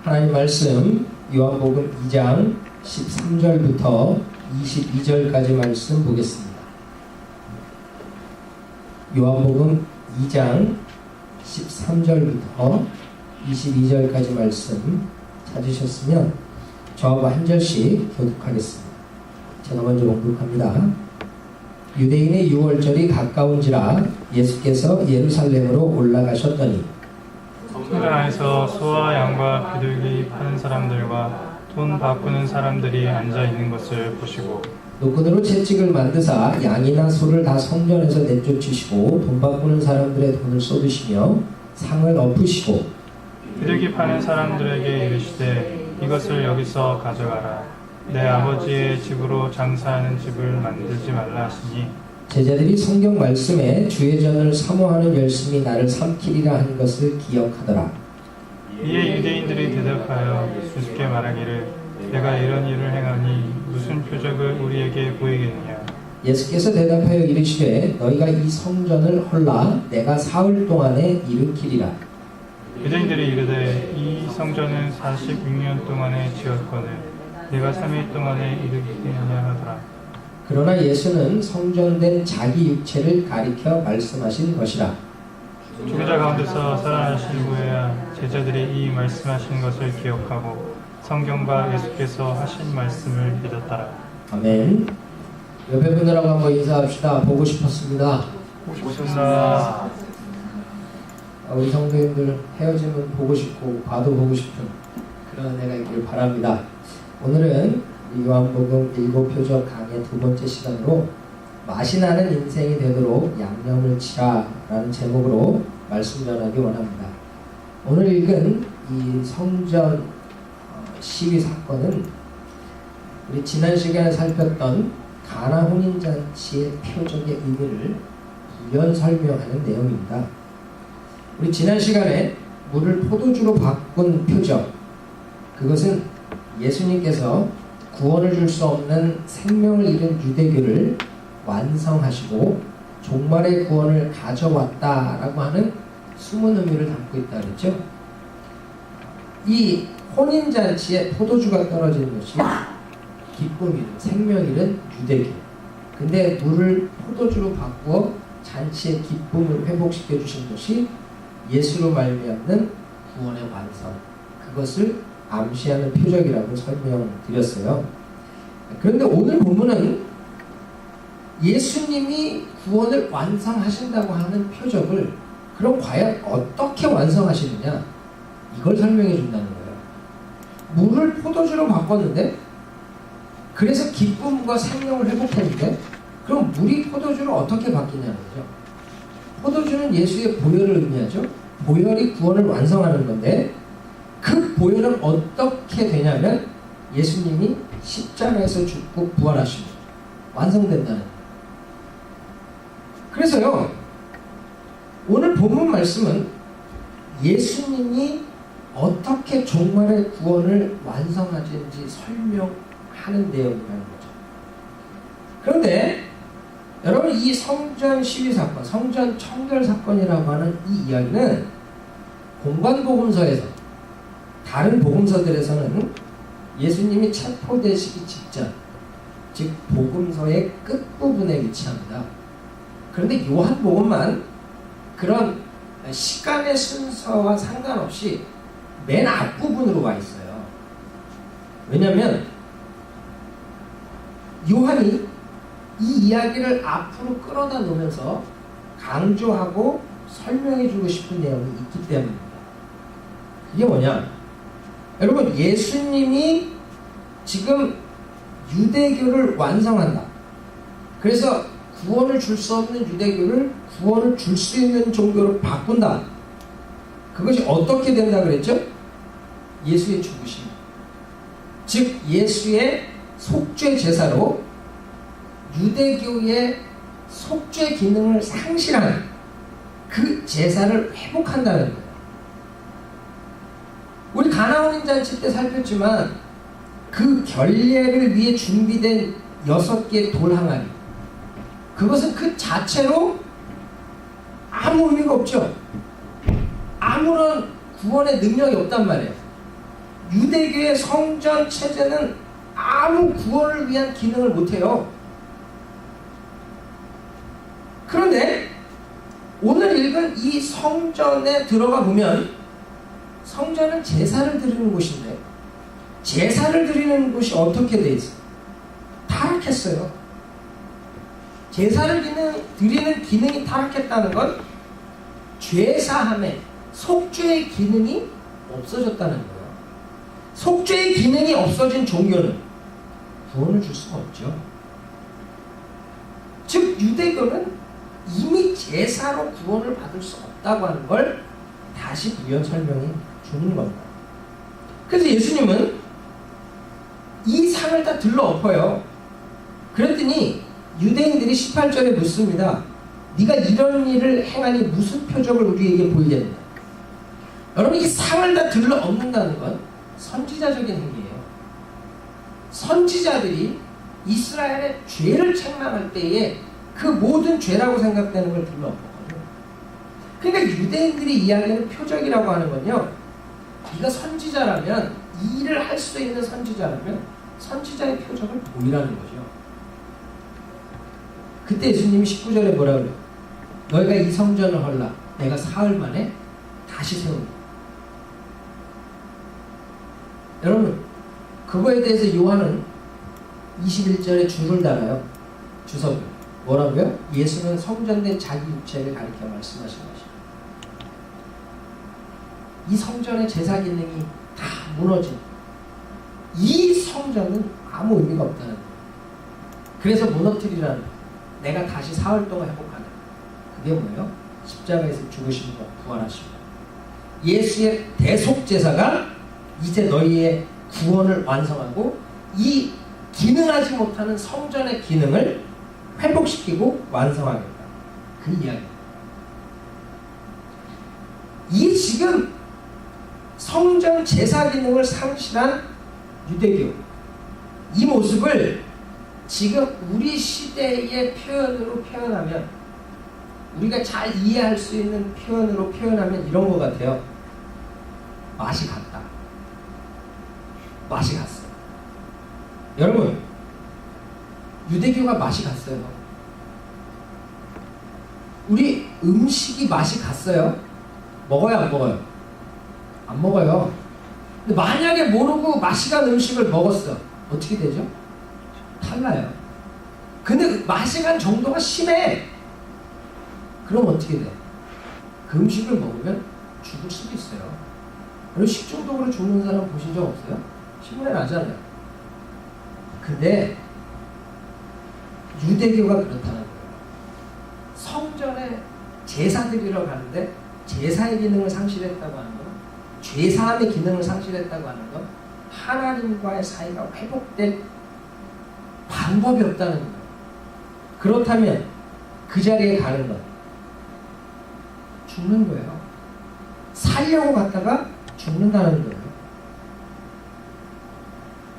하나님 말씀 요한복음 2장 13절부터 22절까지 말씀 보겠습니다. 요한복음 2장 13절부터 22절까지 말씀 찾으셨으면 저하고 한 절씩 교독하겠습니다. 제가 먼저 봉독합니다. 유대인의 유월절이 가까운지라 예수께서 예루살렘으로 올라가셨더니 성전 안에서 소와 양과 비둘기 파는 사람들과 돈 바꾸는 사람들이 앉아 있는 것을 보시고 노끈으로 채찍을 만드사 양이나 소를 다 성전에서 내쫓으시고 돈 바꾸는 사람들의 돈을 쏟으시며 상을 엎으시고 비둘기 파는 사람들에게 이르시되 이것을 여기서 가져가라. 내 아버지의 집으로 장사하는 집을 만들지 말라 하시니 제자들이 성경 말씀에 주의 전을 사모하는 열심이 나를 삼키리라 하는 것을 기억하더라. 이에 유대인들이 대답하여 우습게 말하기를 내가 이런 일을 행하니 무슨 표적을 우리에게 보이겠느냐. 예수께서 대답하여 이르시되 너희가 이 성전을 헐라 내가 사흘 동안에 일으키리라. 유대인들이 이르되 이 성전은 46년 동안에 지었거늘 내가 3일 동안에 일으키느냐 하더라. 그러나 예수는 성전된 자기 육체를 가리켜 말씀하신 것이라. 죽은 자 가운데서 살아나신 후에야 제자들이 이 말씀하신 것을 기억하고 성경과 예수께서 하신 말씀을 믿었더라. 아멘. 옆에 분들하고 한번 인사합시다. 보고 싶었습니다. 보셨습니다. 우리 성도님들 헤어지면 보고 싶고 봐도 보고 싶은 그런 은혜가 있길 바랍니다. 오늘은 요한복음 7표적 강의 두 번째 시간으로 맛이 나는 인생이 되도록 양념을 치라라는 제목으로 말씀 전하기 원합니다. 오늘 읽은 이 성전 시위 사건은 우리 지난 시간에 살폈던 가나 혼인잔치의 표적의 의미를 부연 설명하는 내용입니다. 우리 지난 시간에 물을 포도주로 바꾼 표적, 그것은 예수님께서 구원을 줄 수 없는 생명을 잃은 유대교를 완성하시고 종말의 구원을 가져왔다라고 하는 숨은 의미를 담고 있다 그랬죠. 이 혼인잔치에 포도주가 떨어지는 것이 기쁨 잃은, 생명 잃은 유대교. 근데 물을 포도주로 바꾸어 잔치의 기쁨을 회복시켜 주신 것이 예수로 말미암는 구원의 완성. 그것을 암시하는 표적이라고 설명드렸어요. 그런데 오늘 본문은 예수님이 구원을 완성하신다고 하는 표적을 그럼 과연 어떻게 완성하시느냐, 이걸 설명해 준다는 거예요. 물을 포도주로 바꿨는데, 그래서 기쁨과 생명을 회복했는데, 그럼 물이 포도주로 어떻게 바뀌냐는 거죠. 포도주는 예수의 보혈을 의미하죠. 보혈이 구원을 완성하는 건데, 그 보혈은 어떻게 되냐면 예수님이 십자가에서 죽고 부활하시고 완성된다는 거예요. 그래서요, 오늘 본문 말씀은 예수님이 어떻게 종말의 구원을 완성하는지 설명하는 내용이라는 거죠. 그런데 여러분, 이 성전 시위 사건, 성전 청결 사건이라고 하는 이 이야기는 공관복음서에서, 다른 복음서들에서는 예수님이 체포되시기 직전, 즉 복음서의 끝부분에 위치합니다. 그런데 요한복음만 그런 시간의 순서와 상관없이 맨 앞부분으로 와 있어요. 왜냐하면 요한이 이 이야기를 앞으로 끌어다 놓으면서 강조하고 설명해 주고 싶은 내용이 있기 때문입니다. 이게 뭐냐? 여러분, 예수님이 지금 유대교를 완성한다. 그래서 구원을 줄 수 없는 유대교를 구원을 줄 수 있는 종교로 바꾼다. 그것이 어떻게 된다 그랬죠? 예수의 죽으심. 즉 예수의 속죄 제사로 유대교의 속죄 기능을 상실한 그 제사를 회복한다는 거예요. 우리 가나 혼인잔치 때 살폈지만 그 결례를 위해 준비된 6개의 돌 항아리, 그것은 그 자체로 아무 의미가 없죠. 아무런 구원의 능력이 없단 말이에요. 유대교의 성전 체제는 아무 구원을 위한 기능을 못해요. 그런데 오늘 읽은 이 성전에 들어가 보면 성전은 제사를 드리는 곳인데 제사를 드리는 곳이 어떻게 돼 있어요? 타락했어요. 제사를 드리는 기능이 타락했다는 건 죄사함에 속죄의 기능이 없어졌다는 거예요. 속죄의 기능이 없어진 종교는 구원을 줄 수가 없죠. 즉 유대교는 이미 제사로 구원을 받을 수 없다고 하는 걸 다시 부연 설명해 주는 겁니다. 그래서 예수님은 이 상을 다 들러 엎어요. 그랬더니 유대인들이 18절에 묻습니다. 네가 이런 일을 행하니 무슨 표적을 우리에게 보이겠느냐. 여러분, 이 상을 다 들러 엎는다는 건 선지자적인 행위예요. 선지자들이 이스라엘의 죄를 책망할 때에 그 모든 죄라고 생각되는 걸 들러 엎었거든요. 그러니까 유대인들이 이야기하는 표적이라고 하는 건요, 네가 선지자라면, 이 일을 할 수 있는 선지자라면 선지자의 표적을 보이라는 거죠. 그때 예수님이 19절에 뭐라 그래요? 너희가 이 성전을 헐라 내가 사흘 만에 다시 세운다. 여러분, 그거에 대해서 요한은 21절에 줄을 달아요. 주석을. 뭐라고요? 예수는 성전된 자기 육체를 가리켜 말씀하신 것이죠. 이 성전의 제사 기능이 다 무너진 이 성전은 아무 의미가 없다는 거예요. 그래서 무너뜨리라는 거예요. 내가 다시 사흘 동안 회복하는. 그게 뭐예요? 십자가에서 죽으신 것, 부활하신 것. 예수의 대속제사가 이제 너희의 구원을 완성하고 이 기능하지 못하는 성전의 기능을 회복시키고 완성하겠다. 그 이야기입니다. 이 지금 성전 제사 기능을 상실한 유대교, 이 모습을 지금 우리 시대의 표현으로 표현하면, 우리가 잘 이해할 수 있는 표현으로 표현하면 이런 것 같아요. 맛이 갔다. 맛이 갔어요. 여러분, 유대교가 맛이 갔어요. 우리 음식이 맛이 갔어요? 먹어요, 안 먹어요? 안 먹어요. 근데 만약에 모르고 맛이 간 음식을 먹었어. 어떻게 되죠? 탈나요. 근데 맛이 간 정도가 심해. 그럼 어떻게 돼? 그 음식을 먹으면 죽을 수도 있어요. 그리고 식중독으로 죽는 사람 보신 적 없어요? 신문에 나잖아요. 근데 유대교가 그렇다는 거예요. 성전에 제사 드리러 가는데 제사의 기능을 상실했다고 하는 건, 죄사함의 기능을 상실했다고 하는 건 하나님과의 사이가 회복될 방법이 없다는 거예요. 그렇다면 그 자리에 가는 건 죽는 거예요. 살려고 갔다가 죽는다는 거예요.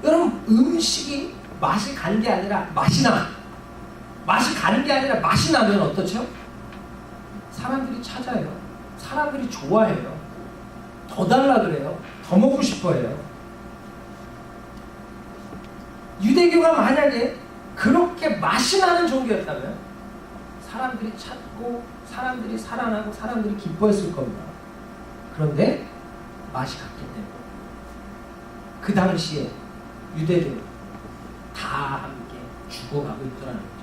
여러분, 음식이 맛이 간 게 아니라 맛이 나. 맛이 가는 게 아니라 맛이 나면 어떻죠? 사람들이 찾아요. 사람들이 좋아해요. 더 달라 그래요. 더 먹고 싶어 해요. 유대교가 만약에 그렇게 맛이 나는 종교였다면 사람들이 찾고 사람들이 살아나고 사람들이 기뻐했을 겁니다. 그런데 맛이 갔기 때문에 그 당시에 유대교는 다 함께 죽어가고 있더라는 거죠.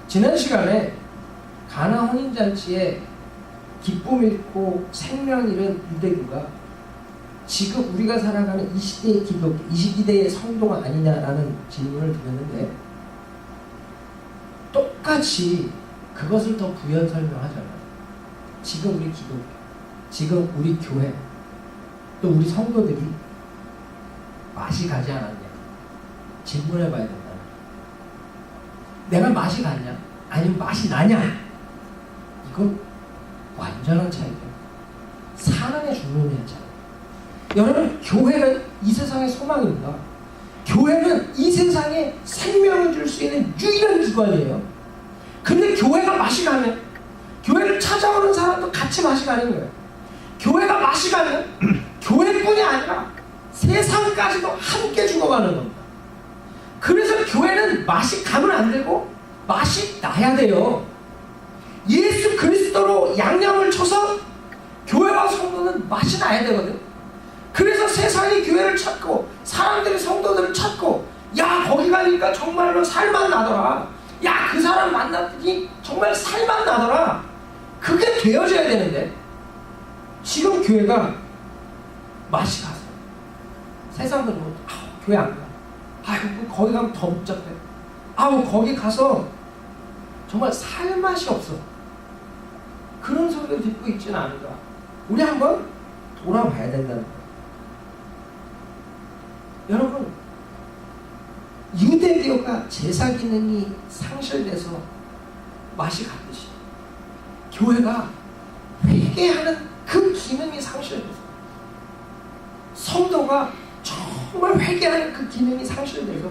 지난 시간에 가나 혼인잔치에 기쁨 잃고 생명 잃은 유대교가 지금 우리가 살아가는 이 시대의 기독교, 이 시대의 성도가 아니냐라는 질문을 드렸는데, 똑같이 그것을 더 부연 설명하잖아요. 지금 우리 기독교, 지금 우리 교회, 또 우리 성도들이 맛이 가지 않았냐 질문해 봐야 된다. 내가 맛이 갔냐? 아니면 맛이 나냐? 이건 완전한 차이죠. 사랑에 죽는 차이. 여러분, 교회는 이 세상의 소망입니다. 교회는 이 세상에 생명을 줄 수 있는 유일한 기관이에요. 근데 교회가 맛이 가면, 교회를 찾아오는 사람도 같이 맛이 가는 거예요. 교회가 맛이 가면 교회뿐이 아니라 세상까지도 함께 죽어가는 겁니다. 그래서 교회는 맛이 가면 안 되고 맛이 나야 돼요. 예수 그리스도로 양념을 쳐서 교회와 성도는 맛이 나야 되거든. 그래서 세상이 교회를 찾고 사람들이 성도들을 찾고, 야 거기 가니까 정말로 살만 나더라, 야 그 사람 만났더니 정말 살만 나더라, 그게 되어져야 되는데 지금 교회가 맛이 가서 세상들은 뭐, 교회 안 가, 아유 거기 가면 더 복잡해, 아우 거기 가서 정말 살 맛이 없어, 그런 소리를 듣고 있지는 않은가. 우리 한번 돌아봐야 된다는 거예요. 여러분, 유대교가 제사 기능이 상실돼서 맛이 갔듯이 교회가 회개하는 그 기능이 상실돼서, 성도가 정말 회개하는 그 기능이 상실돼서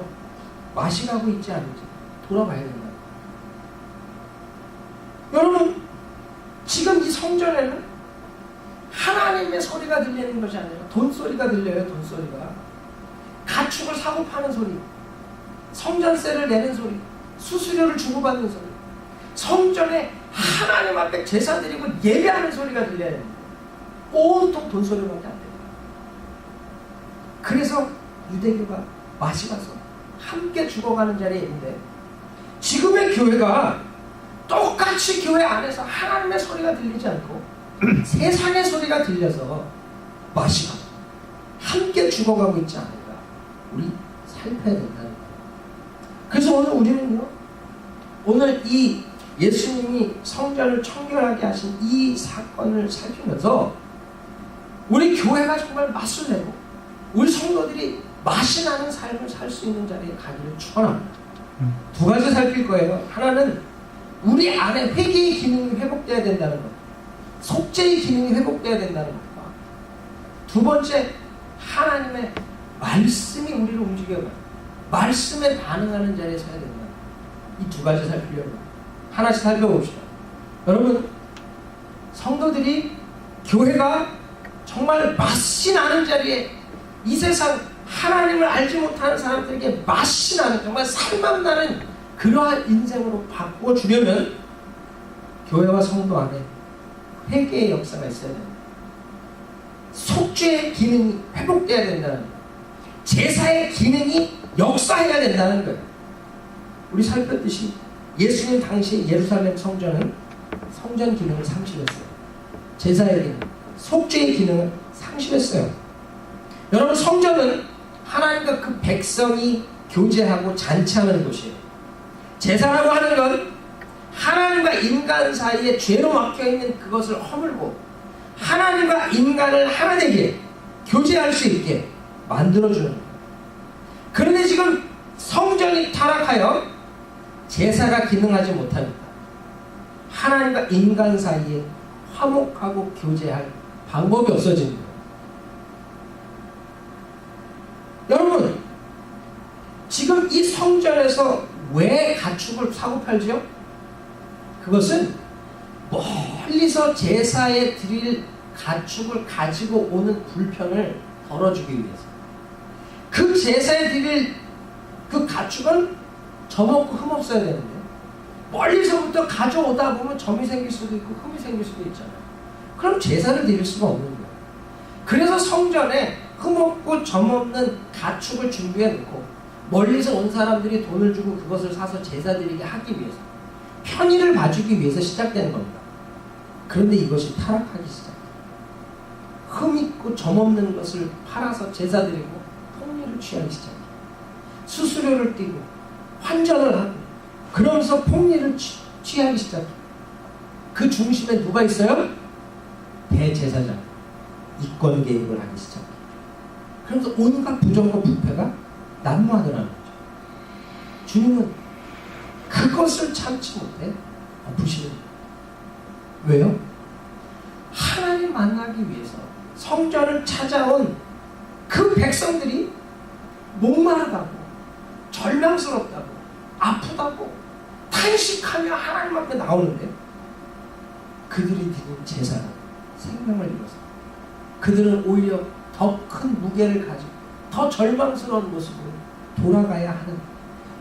맛이 가고 있지 않은지 돌아봐야 된다. 여러분, 지금 이 성전에는 하나님의 소리가 들리는 것이 아니라 돈소리가 들려요. 돈소리가, 가축을 사고 파는 소리, 성전세를 내는 소리, 수수료를 주고받는 소리, 성전에 하나님 앞에 제사 드리고 예배하는 소리가 들려야 됩니다. 온통 돈소리밖에 안 됩니다. 그래서 유대교가 맛이 가서 함께 죽어가는 자리에 있는데, 지금의 교회가 똑같이 교회 안에서 하나님의 소리가 들리지 않고 세상의 소리가 들려서 맛이 가서 함께 죽어가고 있지 않을까, 우리 살펴야 된다는 거예요. 그래서 오늘 우리는요, 오늘 이 예수님이 성전을 청결하게 하신 이 사건을 살피면서 우리 교회가 정말 맛을 내고 우리 성도들이 맛이 나는 삶을 살 수 있는 자리에 가기를 축원합니다. 두 가지 살필 거예요. 하나는 우리 안에 회개의 기능이 회복돼야 된다는 것, 속죄의 기능이 회복돼야 된다는 것과, 두 번째 하나님의 말씀이 우리를 움직여요. 말씀에 반응하는 자리에 서야 된다. 이 두 가지 살피려고 하나씩 살펴봅시다. 여러분, 성도들이, 교회가 정말 맛이 나는 자리에, 이 세상 하나님을 알지 못하는 사람들에게 맛이 나는, 정말 살맛 나는 그러한 인생으로 바꾸어 주려면 교회와 성도 안에 회개의 역사가 있어야 됩니다. 속죄의 기능이 회복돼야 된다는 거예요. 제사의 기능이 역사해야 된다는 거예요. 우리 살폈듯이 예수님 당시 예루살렘 성전은 성전 기능을 상실했어요. 제사의 기능, 속죄의 기능을 상실했어요. 여러분, 성전은 하나님과 그 백성이 교제하고 잔치하는 곳이에요. 제사라고 하는 건 하나님과 인간 사이에 죄로 막혀있는 그것을 허물고 하나님과 인간을 하나 되게 교제할 수 있게 만들어주는 거예요. 그런데 지금 성전이 타락하여 제사가 기능하지 못합니다. 하나님과 인간 사이에 화목하고 교제할 방법이 없어집니다. 여러분, 지금 이 성전에서 왜 가축을 사고 팔죠? 그것은 멀리서 제사에 드릴 가축을 가지고 오는 불편을 덜어주기 위해서. 그 제사에 드릴 그 가축은 점없고 흠없어야 되는데, 멀리서부터 가져오다 보면 점이 생길 수도 있고 흠이 생길 수도 있잖아요. 그럼 제사를 드릴 수가 없는 거예요. 그래서 성전에 흠없고 점없는 가축을 준비해 놓고 멀리서 온 사람들이 돈을 주고 그것을 사서 제사 드리게 하기 위해서, 편의를 봐주기 위해서 시작되는 겁니다. 그런데 이것이 타락하기 시작해요. 흠있고 점없는 것을 팔아서 제사 드리고 폭리를 취하기 시작해요. 수수료를 띄고 환전을 하고 그러면서 폭리를 취하기 시작해요. 그 중심에 누가 있어요? 대제사장, 이권 개입을 하기 시작해요. 그러면서 온갖 부정과 부패가 난무하더라는 거죠. 주님은 그것을 참지 못해 엎으시는 거예요. 왜요? 하나님 만나기 위해서 성전을 찾아온 그 백성들이 목마르다고, 절망스럽다고, 아프다고 탄식하며 하나님 앞에 나오는데, 그들이 드린 제사는 생명을 잃어서 그들은 오히려 더 큰 무게를 가지고 더 절망스러운 모습으로 돌아가야 하는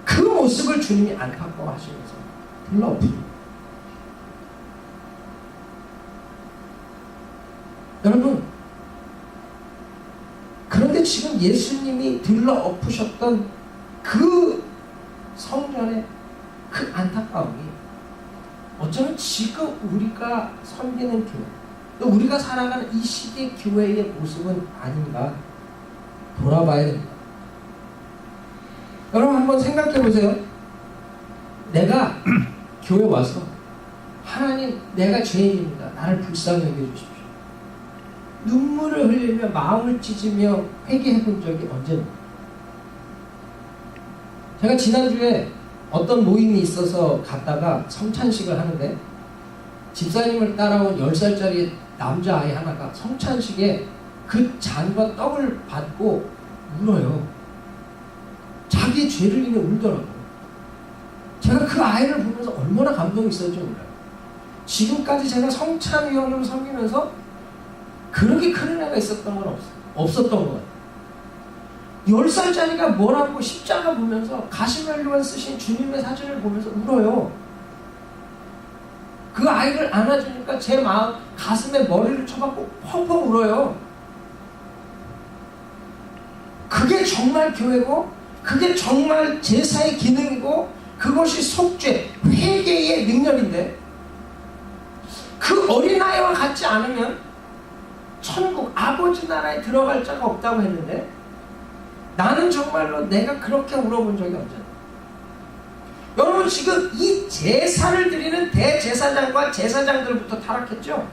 그 모습을 주님이 안타까워하시면서 불러엎으십니다. 여러분, 그런데 지금 예수님이 들러엎으셨던 그 성전의 그 안타까움이 어쩌면 지금 우리가 섬기는 교회, 또 우리가 살아가는 이 시대 교회의 모습은 아닌가 돌아봐야 됩니다. 여러분 한번 생각해 보세요. 내가 교회 와서 하나님, 내가 죄인입니다. 나를 불쌍히 여겨주십시오. 눈물을 흘리며 마음을 찢으며 회개해 본 적이 언제입니까? 제가 지난주에 어떤 모임이 있어서 갔다가 성찬식을 하는데 집사님을 따라온 10살짜리 남자아이 하나가 성찬식에 그 잔과 떡을 받고 울어요. 자기의 죄를 인해 울더라고요. 제가 그 아이를 보면서 얼마나 감동이 있었는지 몰라요. 지금까지 제가 성찬위원으로 섬기면서 그렇게 큰 은혜가 있었던 건 없었던 것 같아요. 10살짜리가 뭐라고 십자가 보면서 가시멜로만 쓰신 주님의 사진을 보면서 울어요. 그 아이를 안아주니까 제 마음, 가슴에 머리를 쳐박고 펑펑 울어요. 그게 정말 교회고, 그게 정말 제사의 기능이고, 그것이 속죄, 회개의 능력인데, 그 어린아이와 같지 않으면 천국 아버지 나라에 들어갈 자가 없다고 했는데, 나는 정말로 내가 그렇게 울어본 적이 언제나. 여러분, 지금 이 제사를 드리는 대제사장과 제사장들부터 타락했죠?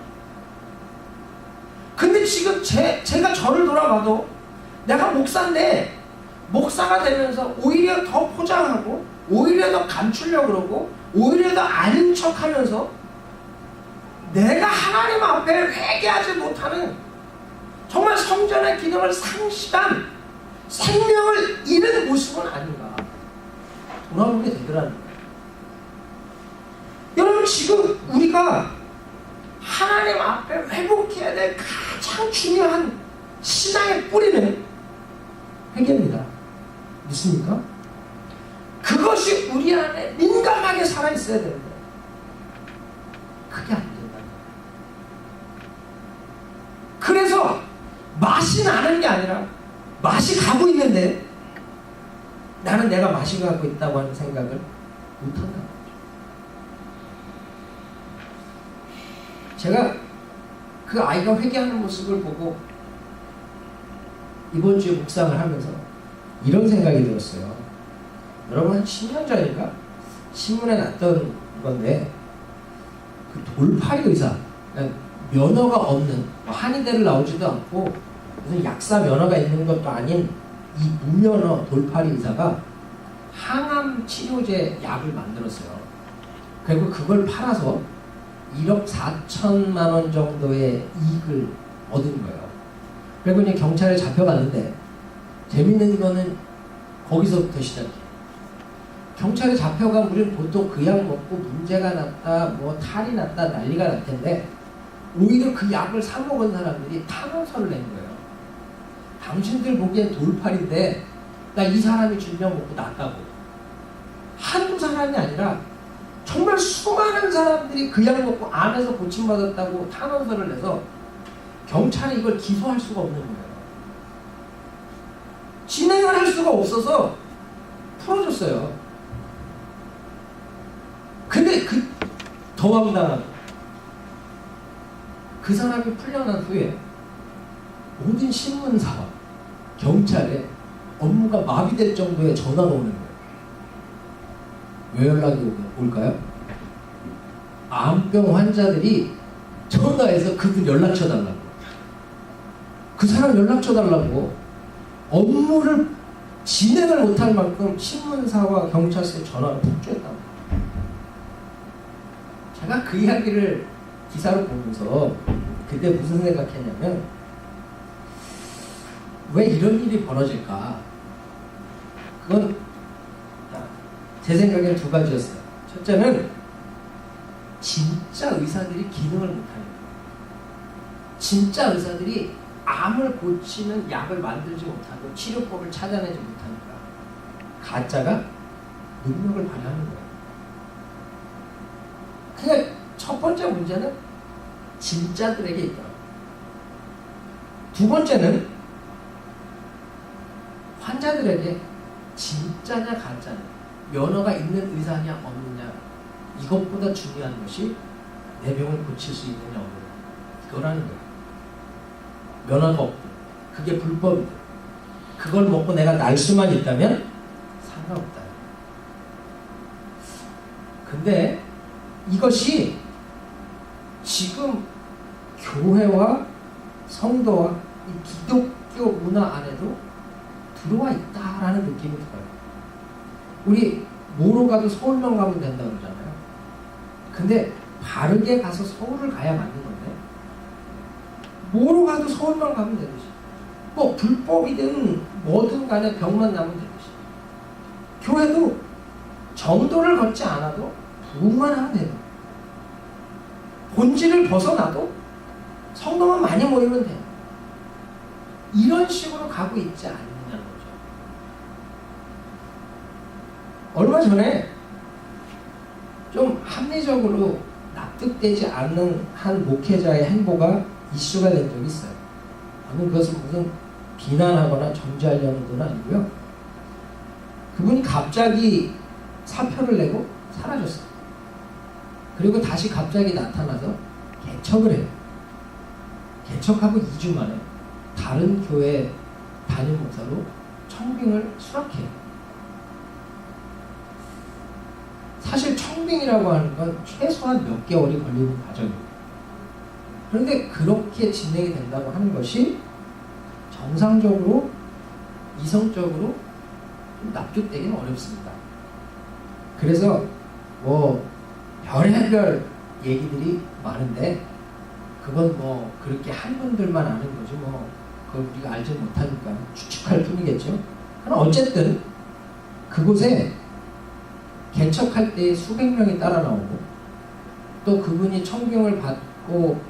근데 지금 제가 저를 돌아봐도 내가 목사인데, 목사가 되면서 오히려 더 포장하고, 오히려 더 감추려고 그러고, 오히려 더 아닌 척 하면서 내가 하나님 앞에 회개하지 못하는 정말 성전의 기능을 상실한 생명을 잃은 모습은 아닌가 돌아보게 되더라는 거예요. 여러분, 지금 우리가 하나님 앞에 회복해야 될 가장 중요한 신앙의 뿌리는 회개입니다. 믿습니까? 그것이 우리 안에 민감하게 살아있어야 되는데 그게 안 된다. 그래서 맛이 나는 게 아니라 맛이 가고 있는데 나는 내가 맛이 가고 있다고 하는 생각을 못한다는 거죠. 제가 그 아이가 회개하는 모습을 보고 이번 주에 묵상을 하면서 이런 생각이 들었어요. 여러분, 한 10년 전인가? 신문에 났던 건데, 그 돌팔이 의사, 그러니까 면허가 없는, 한의대를 나오지도 않고 무슨 약사 면허가 있는 것도 아닌 이 무면허 돌팔이 의사가 항암 치료제 약을 만들었어요. 그리고 그걸 팔아서 1억 4천만 원 정도의 이익을 얻은 거예요. 그리고 이제 경찰에 잡혀갔는데, 재밌는 거는 거기서부터 시작해요. 경찰에 잡혀간 우리는 보통 그 약 먹고 문제가 났다, 뭐 탈이 났다, 난리가 날 텐데, 오히려 그 약을 사 먹은 사람들이 탄원서를 낸 거예요. 당신들 보기엔 돌팔인데 나 이 사람이 준 약 먹고 낫다고. 한두 사람이 아니라 정말 수많은 사람들이 그 약 먹고 암에서 고침받았다고 탄원서를 내서 경찰이 이걸 기소할 수가 없는 거예요. 진행을 할 수가 없어서 풀어줬어요. 근데 더 황당한, 그 사람이 풀려난 후에 모든 신문사와 경찰에 업무가 마비될 정도의 전화가 오는 거예요. 왜 연락이 올까요? 암병 환자들이 전화해서 그분 연락처 달라고, 그 사람 연락처 달라고 업무를 진행을 못할 만큼 신문사와 경찰서에 전화를 폭주했다고. 제가 그 이야기를 기사로 보면서 그때 무슨 생각했냐면, 왜 이런 일이 벌어질까? 그건 제 생각엔 두 가지였어요. 첫째는 진짜 의사들이 기능을 못하는 거예요. 진짜 의사들이 암을 고치는 약을 만들지 못하고 치료법을 찾아내지 못하니까 가짜가 능력을 발휘하는 거예요. 그러니까 첫 번째 문제는 진짜들에게 있더라고요. 두 번째는 환자들에게 진짜냐 가짜냐, 면허가 있는 의사냐 없느냐, 이것보다 중요한 것이 내 병을 고칠 수 있느냐 없느냐, 이거라는 거예요. 면허가 없고 그게 불법이다. 그걸 먹고 내가 날 수만 있다면 상관없다. 근데 이것이 지금 교회와 성도와 이 기독교 문화 안에도 들어와 있다라는 느낌이 들어요. 우리 뭐로 가도 서울만 가면 된다고 그러잖아요. 근데 바르게 가서 서울을 가야 맞는 건데 뭐로 가도 서울만 가면 되듯이, 뭐 불법이든 뭐든 간에 병만 나면 되듯이, 교회도 정도를 걷지 않아도 부흥만 하면 돼요. 본질을 벗어나도 성도만 많이 모이면 돼요. 이런 식으로 가고 있지 않느냐는 거죠. 얼마 전에 좀 합리적으로 납득되지 않는 한 목회자의 행보가 이슈가 된 적이 있어요. 저는 그것은 무슨 비난하거나 정죄하려는 건 아니고요. 그분이 갑자기 사표를 내고 사라졌어요. 그리고 다시 갑자기 나타나서 개척을 해요. 개척하고 2주 만에 다른 교회 담임 목사로 청빙을 수락해요. 사실 청빙이라고 하는 건 최소한 몇 개월이 걸리는 과정이에요. 그런데 그렇게 진행이 된다고 하는 것이 정상적으로, 이성적으로 납득되기는 어렵습니다. 그래서 뭐 별의별 얘기들이 많은데 그건 뭐 그렇게 한 분들만 아는 거지 뭐 그걸 우리가 알지 못하니까 추측할 뿐이겠죠. 그럼 어쨌든 그곳에 개척할 때 수백 명이 따라 나오고, 또 그분이 청빙을 받고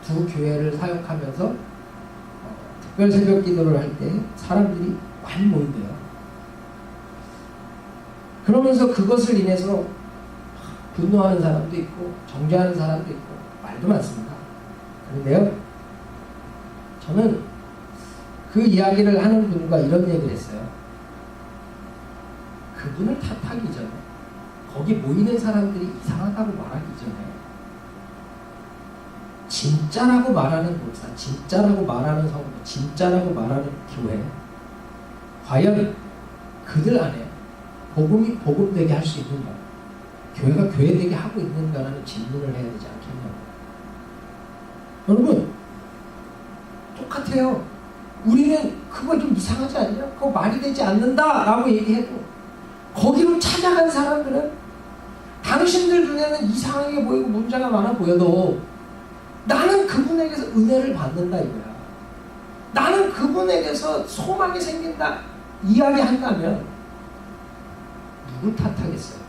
두 교회를 사역하면서 특별 새벽 기도를 할 때 사람들이 많이 모인대요. 그러면서 그것을 인해서 분노하는 사람도 있고 정죄하는 사람도 있고 말도 많습니다. 그런데요, 저는 그 이야기를 하는 분과 이런 얘기를 했어요. 그분을 탓하기 전에, 거기 모이는 사람들이 이상하다고 말하기 전에, 진짜라고 말하는 목사, 진짜라고 말하는 성도, 진짜라고 말하는 교회, 과연 그들 안에 복음이 복음되게 할 수 있는가, 교회가 교회되게 하고 있는가라는 질문을 해야 되지 않겠냐고. 여러분, 똑같아요. 우리는 그거 좀 이상하지 않냐? 그거 말이 되지 않는다 라고 얘기해도 거기로 찾아간 사람들은 당신들 눈에는 이상하게 보이고 문제가 많아 보여도 나는 그분에게서 은혜를 받는다 이거야. 나는 그분에게서 소망이 생긴다 이야기한다면 누굴 탓하겠어요?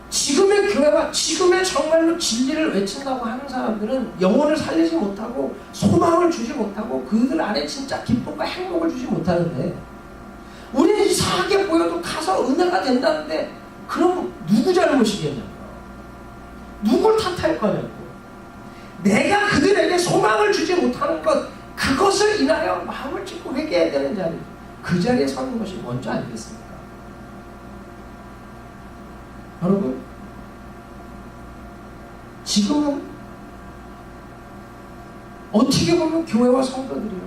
지금의 교회와 지금의 정말로 진리를 외친다고 하는 사람들은 영혼을 살리지 못하고 소망을 주지 못하고 그들 안에 진짜 기쁨과 행복을 주지 못하는데, 우리는 이상하게 보여도 가서 은혜가 된다는데 그럼 누구 잘못이겠냐고, 누굴 탓할 거냐고. 내가 그들에게 소망을 주지 못하는 것, 그것을 인하여 마음을 찢고 회개해야 되는 자리, 그 자리에 서는 것이 먼저 아니겠습니까? 여러분, 지금은 어떻게 보면 교회와 성도들이요,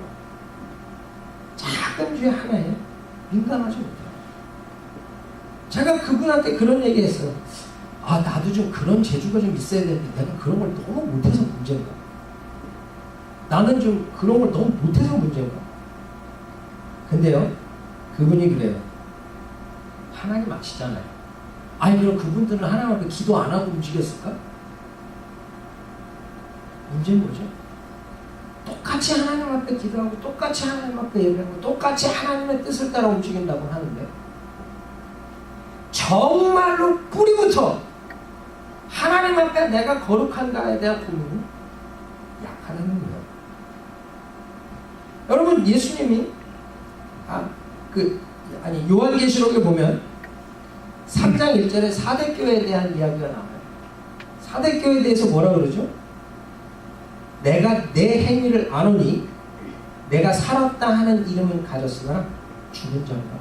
작은 죄 하나에 민감하지 못해요. 제가 그분한테 그런 얘기 했어요. 아, 나도 좀 그런 재주가 좀 있어야 되는데 내가 그런 걸 너무 못해서 문제인가? 나는 좀 그런 걸 너무 못해서 문제인가? 근데요, 그분이 그래요. 하나님 아시잖아요. 아니, 그럼 그분들은 하나님 앞에 기도 안 하고 움직였을까? 문제는 뭐죠? 똑같이 하나님 앞에 기도하고 똑같이 하나님 앞에 예배하고 똑같이 하나님의 뜻을 따라 움직인다고 하는데 정말로 뿌리부터 하나님 앞에 내가 거룩한가에 대한 고민은 약하다는 거예요. 여러분 예수님이 요한계시록에 보면 3장 1절에 사대교회에 대한 이야기가 나와요. 사대교회에 대해서 뭐라 그러죠? 내가 내 행위를 아노니 내가 살았다 하는 이름은 가졌으나 죽은 자인가.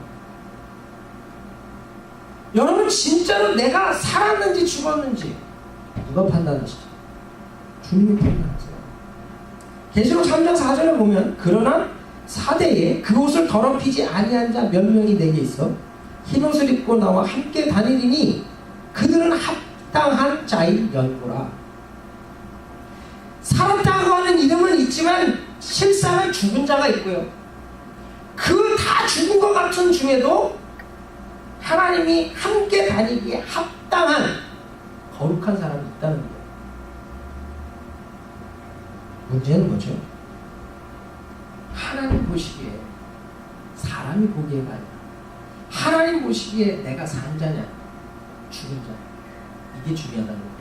여러분 진짜로 내가 살았는지 죽었는지 누가 판단하시죠? 주님이 판단하세요. 계시록 3장 4절에 보면 그러나 사대에 그 옷을 더럽히지 아니한 자 몇 명이 내게 있어 흰옷을 입고 나와 함께 다니리니 그들은 합당한 자의 연고라. 살았다고 하는 이름은 있지만 실상은 죽은 자가 있고요. 그 다 죽은 것 같은 중에도 하나님이 함께 다니기에 합당한 거룩한 사람이 있다는 거예요. 문제는 뭐죠? 하나님 보시기에 사람이 보기에가 아니라 하나님 보시기에 내가 산 자냐 죽은 자냐, 이게 중요하다는 거예요.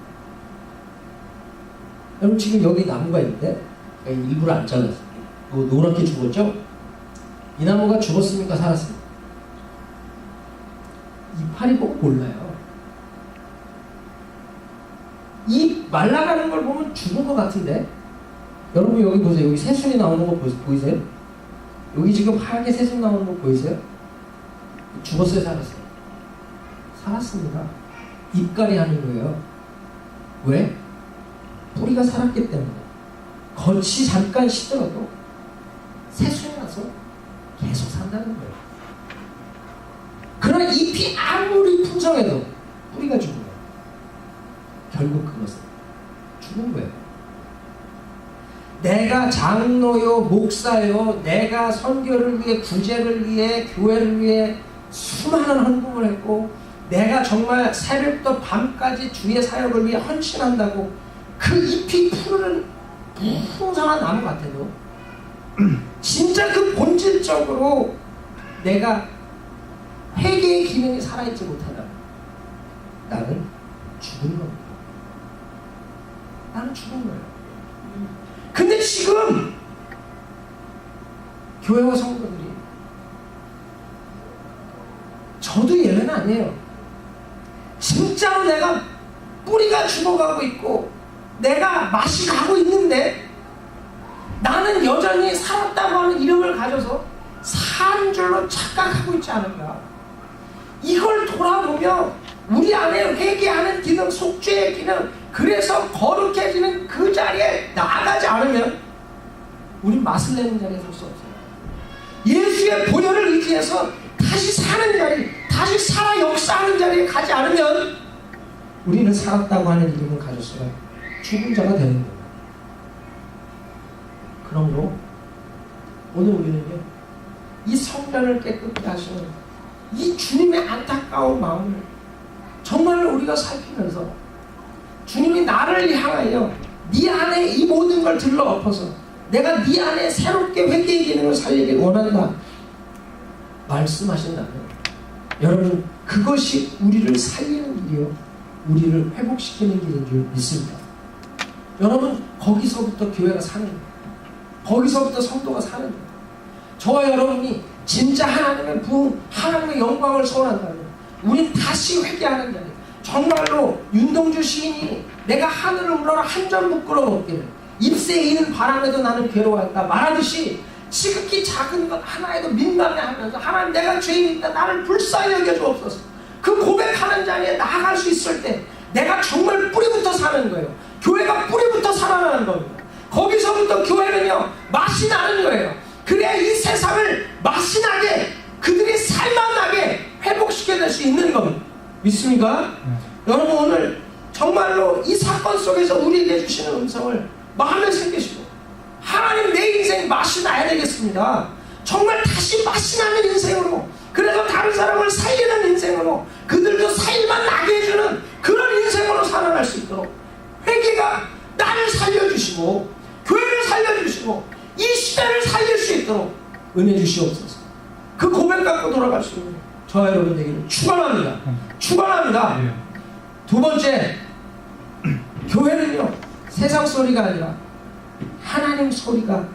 여러분 지금 여기 나무가 있는데 일부러 안 잘랐어요. 노랗게 죽었죠? 이 나무가 죽었습니까? 살았습니까? 이파리 보고 몰라요. 이 말라가는 걸 보면 죽은 것 같은데, 여러분 여기 보세요. 여기 새순이 나오는 거 보이세요? 여기 지금 하얗게 새순 나오는 거 보이세요? 죽었어요? 살았어요? 살았습니다. 잎갈이 하는 거예요. 왜? 뿌리가 살았기 때문에. 겉이 잠깐 시들어도 새순이 나서 계속 산다는 거예요. 그러나 잎이 아무리 풍성해도 뿌리가 죽은 거예요. 결국 그것은 죽은 거예요. 내가 장로요, 목사요, 내가 선교를 위해, 구제를 위해, 교회를 위해 수많은 헌금을 했고, 내가 정말 새벽부터 밤까지 주의 사역을 위해 헌신한다고 그 잎이 푸르는 풍성한 나무 같아도 진짜 그 본질적으로 내가 회개의 기능이 살아있지 못하다, 나는 죽은 겁니다. 나는 죽은 거예요. 근데 지금 교회와 성도들이, 저도 예외는 아니에요. 진짜로 내가 뿌리가 죽어가고 있고 내가 맛이 가고 있는데 나는 여전히 살았다고 하는 이름을 가져서 산 줄로 착각하고 있지 않은가. 이걸 돌아보며 우리 안에 회개하는 기능, 속죄의 기능, 그래서 거룩해지는 그 자리에 나아가지 않으면 우린 맛을 내는 자리에 설 수 없어요. 예수의 보혈을 의지해서 다시 사는 자리, 다시 살아 역사하는 자리에 가지 않으면 우리는 살았다고 하는 이름을 가졌으나 죽은 자가 되는 거예요. 그러므로 오늘 우리는요, 이 성전을 깨끗게 하시는 이 주님의 안타까운 마음을 정말로 우리가 살피면서, 주님이 나를 향하여 네 안에 이 모든 걸 들러엎어서 내가 네 안에 새롭게 회개의 기능을 살리길 원한다 말씀하신다면, 여러분 그것이 우리를 살리는 길이요, 우리를 회복시키는 길인 줄 믿습니다. 여러분 거기서부터 교회가 사는 거예요. 거기서부터 성도가 사는 거예요. 저와 여러분이 진짜 하나님의 부흥, 하나님의 영광을 소원한다면 우린 다시 회개하는 자리에, 정말로 윤동주 시인이 내가 하늘을 우러러 한 점 부끄러 먹기를 잎새에 이는 바람에도 나는 괴로워했다 말하듯이, 지극히 작은 것 하나에도 민감해하면서 하나님 내가 죄인이다, 나를 불쌍히 여겨주옵소서, 그 고백하는 자리에 나아갈 수 있을 때 내가 정말 뿌리부터 사는 거예요. 교회가 뿌리부터 살아나는 겁니다. 거기서부터 교회는요 맛이 나는 거예요. 그래야 이 세상을 맛이 나게, 그들이 살만 나게 회복시켜낼 수 있는 겁니다. 믿습니까? 여러분 오늘 정말로 이 사건 속에서 우리에게 주시는 음성을 마음에 새기시고, 하나님 내 인생 맛이 나야 되겠습니다. 정말 다시 맛이 나는 인생으로, 그래서 다른 사람을 살리는 인생으로, 그들도 살만 나게 해주는 그런 인생으로 살아갈 수 있도록 회개가 나를 살려주시고 교회를 살려주시고 이 시대를 살릴 수 있도록 은혜 주시옵소서. 그 고백 갖고 돌아갈 수 있는 저와 여러분 되기를 축원합니다. 축원합니다. 두 번째, 교회는요 세상 소리가 아니라 하나님 소리가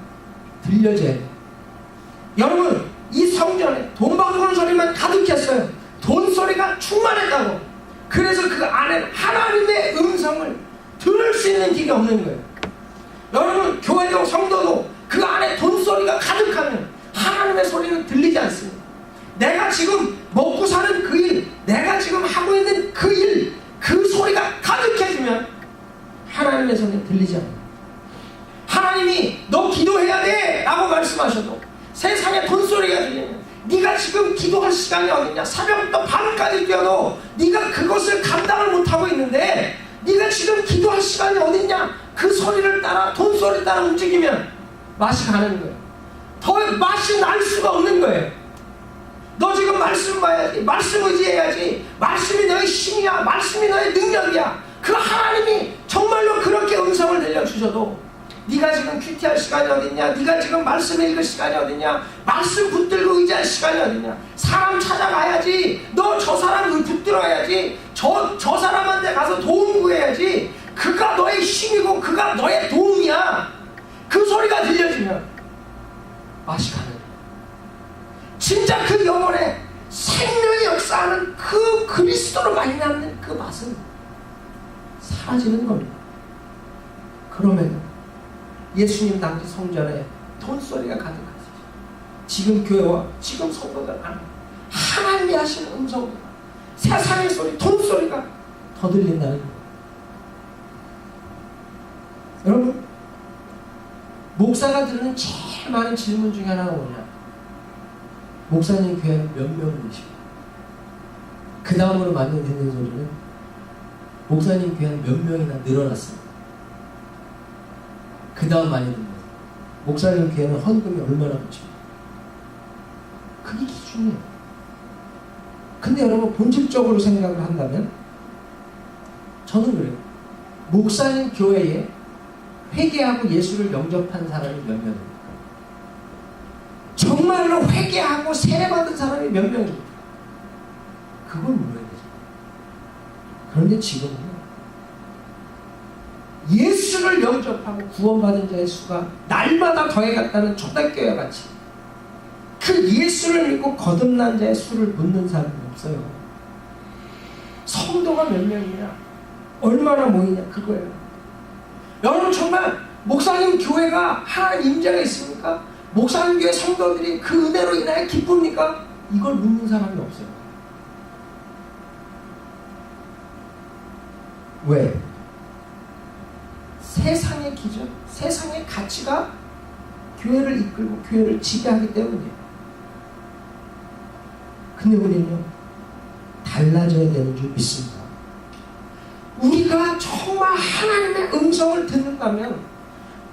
들려져야 돼요. 일이 없는 거예요. 여러분, 교회도 성도도 그 안에 돈소리가 가득하면 하나님의 소리는 들리지 않습니다. 내가 지금 먹고 사는 그 일, 내가 지금 하고 있는 그 일, 그 소리가 가득해지면 하나님의 소리는 들리지 않아요. 하나님이 너 기도해야 돼 라고 말씀하셔도 세상에 돈소리가 들리면 네가 지금 기도할 시간이 어딨냐, 새벽부터 밤까지 뛰어도 네가 그것을 감당을 못하고 있는데 네가 지금 기도할 시간이 어딨냐, 그 소리를 따라 돈소리 따라 움직이면 맛이 가는 거예요. 더 맛이 날 수가 없는 거예요. 너 지금 말씀 봐야지, 말씀 의지해야지, 말씀이 너의 힘이야, 말씀이 너의 능력이야. 그 하나님이 정말로 그렇게 음성을 들려주셔도 네가 지금 큐티할 시간이 어딨냐, 네가 지금 말씀 읽을 시간이 어딨냐, 말씀 붙들고 의지할 시간이 어딨냐, 사람 찾아가야지, 너 저 사람을 붙들어야지, 저 사람한테 가서 도움 구해야지, 그가 너의 힘이고 그가 너의 도움이야. 그 소리가 들려지면 맛이 가는 거예요. 진짜 그 영혼에 생명의 역사하는 그 그리스도로 말미암는 그 맛은 사라지는 겁니다. 그러면 예수님 당시 성전에 돈소리가 가득하시죠. 지금 교회와 지금 성도들 안에 하나님이 하시는 음성보다 세상의 소리, 돈소리가 더 들린다는 거예요. 여러분, 목사가 드리는 제일 많은 질문 중에 하나가 뭐냐? 목사님 교회는 몇 명이십니까? 그 다음으로 많이 듣는 소리는 목사님 교회는 몇 명이나 늘어났습니다. 그 다음 많이 듣는 거예요. 목사님 교회는 헌금이 얼마나 붙입니까? 그게 기준이에요. 근데 여러분, 본질적으로 생각을 한다면 저는 그래요. 목사님 교회에 회개하고 예수를 영접한 사람이 몇 명입니까? 정말로 회개하고 세례받은 사람이 몇 명입니까? 그걸 물어야 되죠. 그런데 지금은 예수를 영접하고 구원받은 자의 수가 날마다 더해갔다는 초대교회 같이 그 예수를 믿고 거듭난 자의 수를 묻는 사람이 없어요. 성도가 몇 명이냐, 얼마나 모이냐, 그거예요. 여러분, 정말 목사님 교회가 하나님 임재가 있습니까? 목사님 교회 성도들이 그 은혜로 인하여 기쁩니까? 이걸 묻는 사람이 없어요. 왜? 세상의 기준, 세상의 가치가 교회를 이끌고 교회를 지배하기 때문이에요. 근데 우리는요, 달라져야 되는 줄 믿습니다. 우리가 정말 하나님의 음성을 듣는다면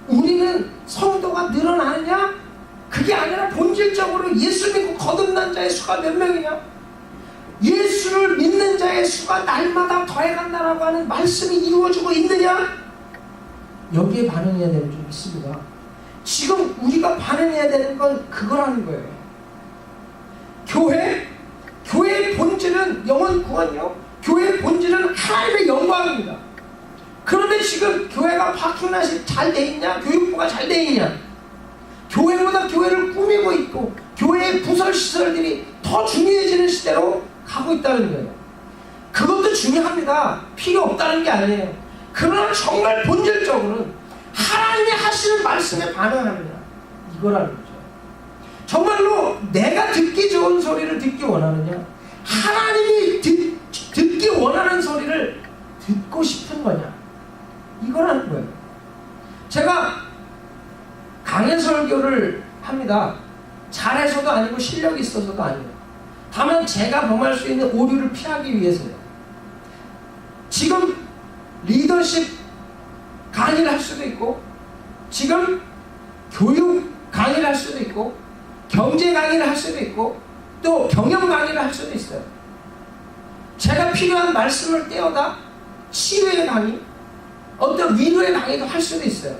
우리는 성도가 늘어나느냐? 그게 아니라 본질적으로 예수 믿고 거듭난 자의 수가 몇 명이냐? 예수를 믿는 자의 수가 날마다 더해간다라고 하는 말씀이 이루어지고 있느냐? 여기에 반응해야 되는 줄 믿습니다. 지금 우리가 반응해야 되는 건 그거라는 거예요. 교회의 본질은 영혼 구원이요, 교회의 본질은 하나님의 영광입니다. 그런데 지금 교회가 파킹낫이 잘 돼 있냐, 교육부가 잘 돼 있냐, 교회보다 교회를 꾸미고 있고 교회의 부설시설들이 더 중요해지는 시대로 가고 있다는 거예요. 그것도 중요합니다. 필요 없다는 게 아니에요. 그러나 정말 본질적으로는 하나님이 하시는 말씀에 반응하느냐, 이거라는 거죠. 정말로 내가 듣기 좋은 소리를 듣기 원하느냐, 하나님이 듣기 원하는 소리를 듣고 싶은 거냐, 이거라는 거예요. 제가 강연 설교를 합니다. 잘해서도 아니고 실력이 있어서도 아니에요. 다만 제가 범할 수 있는 오류를 피하기 위해서요. 지금 리더십 강의를 할 수도 있고, 지금 교육 강의를 할 수도 있고, 경제 강의를 할 수도 있고, 또 경영 강의를 할 수도 있어요. 제가 필요한 말씀을 떼어다 치유의 강의, 어떤 위로의 강의도 할 수도 있어요.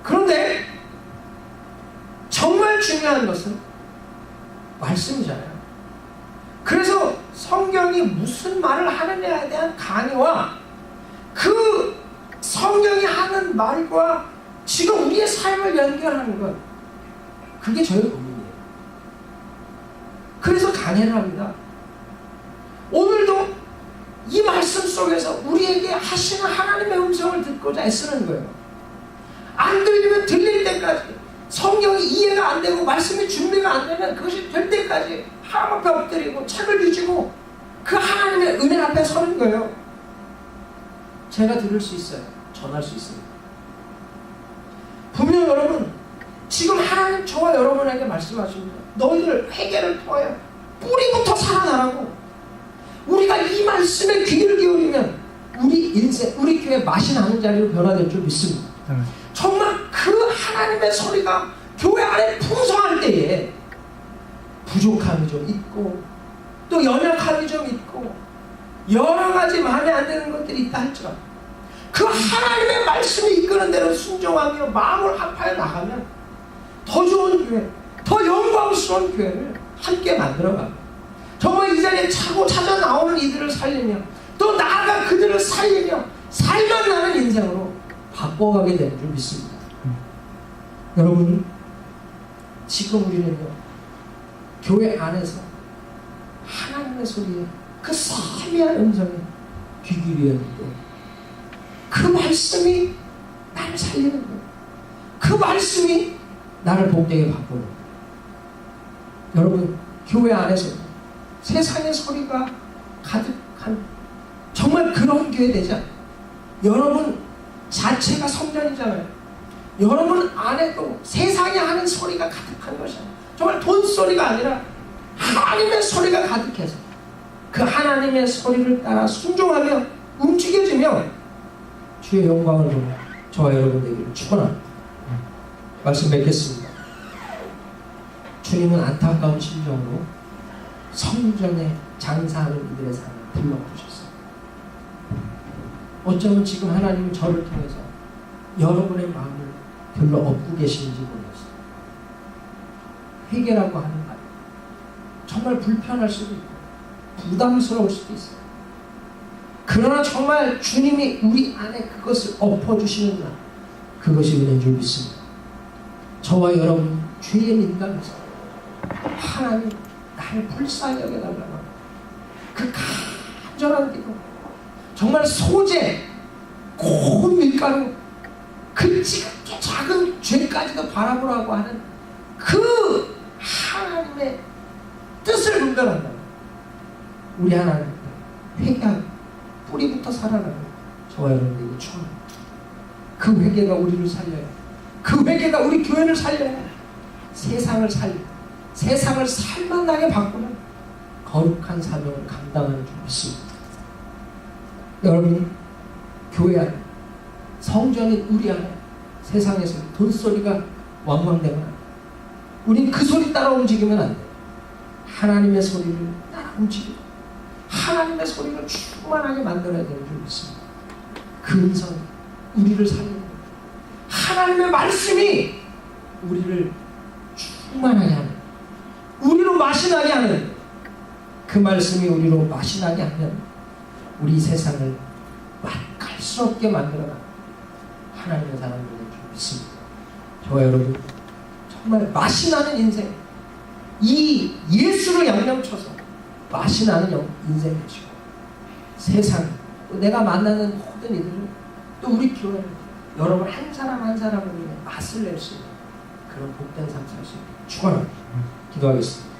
그런데 정말 중요한 것은 말씀이잖아요. 그래서 성경이 무슨 말을 하느냐에 대한 강의와 그 성경이 하는 말과 지금 우리의 삶을 연결하는 것, 그게 저의 고민이에요. 그래서 강의를 합니다. 오늘도 이 말씀 속에서 우리에게 하시는 하나님의 음성을 듣고자 애쓰는 거예요. 안 들리면 들릴 때까지, 성경이 이해가 안 되고 말씀이 준비가 안 되면 그것이 될 때까지 하나님 앞에 엎드리고 책을 뒤지고 그 하나님의 은혜 앞에 서는 거예요. 제가 들을 수 있어요. 전할 수 있습니다. 분명 여러분, 지금 하나님 저와 여러분에게 말씀하십니다. 너희들 회개를 통하여 뿌리부터 살아나라고. 우리가 이 말씀에 귀를 기울이면 우리 인생, 우리 교회 맛이 나는 자리로 변화될 줄 믿습니다. 정말 그 하나님의 소리가 교회 안에 풍성할 때에 부족함이 좀 있고 또 연약함이 좀 있고 여러 가지 마음에 안 드는 것들이 있다 할지라도 그 하나님의 말씀이 이끄는 대로 순종하며 마음을 합하여 나가면 더 좋은 교회, 더 영광스러운 교회를 함께 만들어갑니다. 정말 이 자리에 차고 찾아 나오는 이들을 살리며 또 나아가 그들을 살리며 살만 나는 인생으로 바꿔가게 되는 줄 믿습니다. 여러분, 지금 우리는요, 교회 안에서 하나님의 소리에 그 세미한 음성에 귀 기울여야 되고 그 말씀이 나를 살리는 거예요. 그 말씀이 나를 복되게 바꾸는 거예요. 여러분, 교회 안에서 세상의 소리가 가득한 정말 그런 교회 되지 않아요. 여러분 자체가 성전이잖아요. 여러분 안에도 세상이 하는 소리가 가득한 것이야. 정말 돈 소리가 아니라 하나님의 소리가 가득해서 그 하나님의 소리를 따라 순종하며 움직여지며 주의 영광을 보며 저와 여러분 되기를 축원합니다. 말씀 맺겠습니다. 주님은 안타까운 심정으로 성전에 장사하는 이들의 삶을 불러주셨어요. 어쩌면 지금 하나님은 저를 통해서 여러분의 마음을 별로 얻고 계시는지 모르겠어요. 회개라고 하는 말 정말 불편할 수도 있고 부담스러울 수도 있어요. 그러나 정말 주님이 우리 안에 그것을 엎어주시는 날, 그것이 은혜인 줄 믿습니다. 저와 여러분 죄의 민감에서 하나님 나를 불쌍히 여겨달라고 그 간절한 기도, 정말 소재, 고운 밀가루, 그 지극히 작은 죄까지도 바라보라고 하는 그 하나님의 뜻을 분별한다. 우리 하나님 회개하고 뿌리부터 살아나는 저와 여러분에게 축원합니다. 그 회개가 우리를 살려요. 그 회개가 우리 교회를 살려요. 세상을 살리고 세상을 살만나게 바꾸는 거룩한 사명을 감당하는 줄 믿습니다. 여러분, 교회 안에, 성전인 우리 안에 세상에서 돈소리가 왕왕대면 안 돼요. 우린 그 소리 따라 움직이면 안 돼요. 하나님의 소리를 따라 움직이고 하나님의 소리를 충만하게 만들어야 되는 줄 믿습니다. 그 음성이 우리를 살리는 거예요. 하나님의 말씀이 우리를 충만하게 하는, 우리로 맛이 나게 하는, 그 말씀이 우리로 맛이 나게 하면 우리 세상을 맛깔스럽게 만들어가는 하나님의 사람들인 줄 믿습니다. 저와 여러분 정말 맛이 나는 인생, 이 예수를 양념쳐서 맛이 나는 인생 되시고 세상, 또 내가 만나는 모든 이들은 또 우리 교회를 여러분 한 사람 한 사람을 위해 맛을 낼 수 있는 그런 복된 삶 살 수 있게 축원합니다. 기도하겠습니다.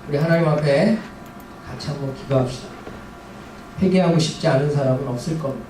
우리 하나님 앞에 같이 한번 기도합시다. 회개하고 싶지 않은 사람은 없을 겁니다.